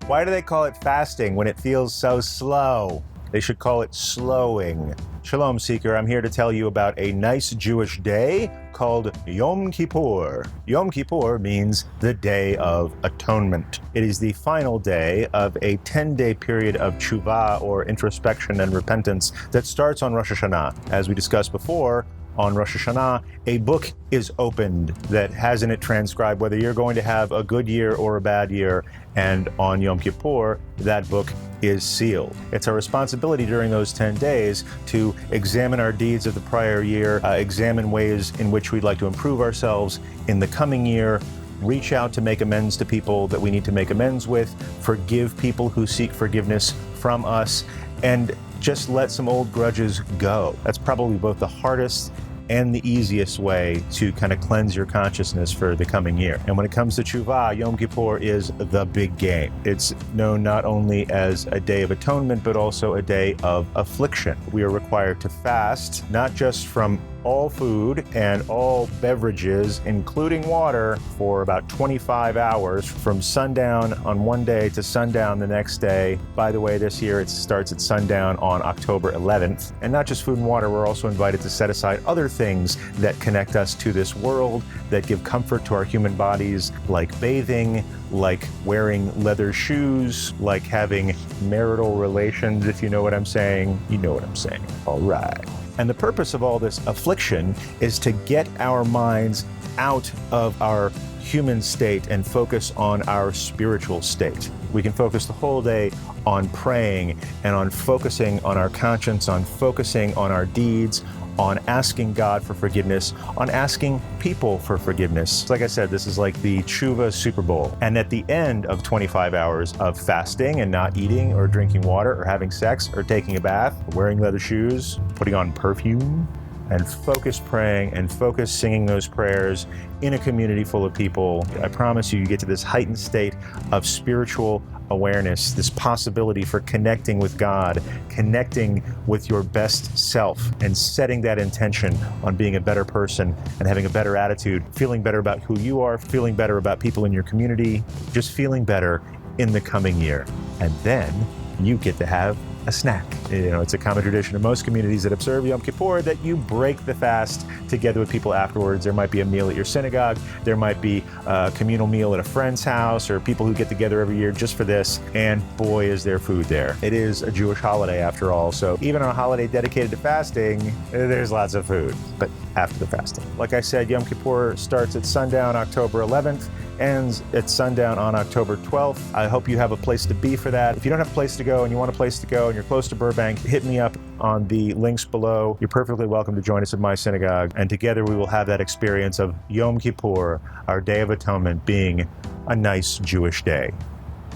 Why do they call it fasting when it feels so slow? They should call it slowing. Shalom, Seeker. I'm here to tell you about a nice Jewish day called Yom Kippur. Yom Kippur means the Day of Atonement. It is the final day of a 10-day period of tshuva, or introspection and repentance, that starts on Rosh Hashanah. As we discussed before, on Rosh Hashanah, a book is opened that has in it transcribed whether you're going to have a good year or a bad year, and on Yom Kippur, that book is sealed. It's our responsibility during those 10 days to examine our deeds of the prior year, examine ways in which we'd like to improve ourselves in the coming year, reach out to make amends to people that we need to make amends with, forgive people who seek forgiveness from us, and just let some old grudges go. That's probably both the hardest and the easiest way to kind of cleanse your consciousness for the coming year. And when it comes to tshuva, Yom Kippur is the big game. It's known not only as a day of atonement, but also a day of affliction. We are required to fast, not just from all food and all beverages, including water, for about 25 hours from sundown on one day to sundown the next day. By the way, this year it starts at sundown on October 11th. And not just food and water, we're also invited to set aside other things that connect us to this world, that give comfort to our human bodies, like bathing, like wearing leather shoes, like having marital relations, if you know what I'm saying. You know what I'm saying. All right. And the purpose of all this affliction is to get our minds out of our human state and focus on our spiritual state. We can focus the whole day on praying and on focusing on our conscience, on focusing on our deeds, on asking God for forgiveness, on asking people for forgiveness. Like I said, this is like the tshuva Super Bowl. And at the end of 25 hours of fasting and not eating or drinking water or having sex or taking a bath, wearing leather shoes, putting on perfume, and focus praying and focus singing those prayers in a community full of people, I promise you get to this heightened state of spiritual awareness, this possibility for connecting with God, connecting with your best self, and setting that intention on being a better person and having a better attitude, feeling better about who you are, feeling better about people in your community, just feeling better in the coming year. And then you get to have a snack. You know, it's a common tradition in most communities that observe Yom Kippur that you break the fast together with people afterwards. There might be a meal at your synagogue, there might be a communal meal at a friend's house, or people who get together every year just for this, and boy is there food there. It is a Jewish holiday after all, so even on a holiday dedicated to fasting, there's lots of food, but after the fasting. Like I said, Yom Kippur starts at sundown October 11th, ends at sundown on October 12th. I hope you have a place to be for that. If you don't have a place to go and you want a place to go and you're close to Burbank, hit me up on the links below. You're perfectly welcome to join us at my synagogue, and together we will have that experience of Yom Kippur, our Day of Atonement, being a nice Jewish day.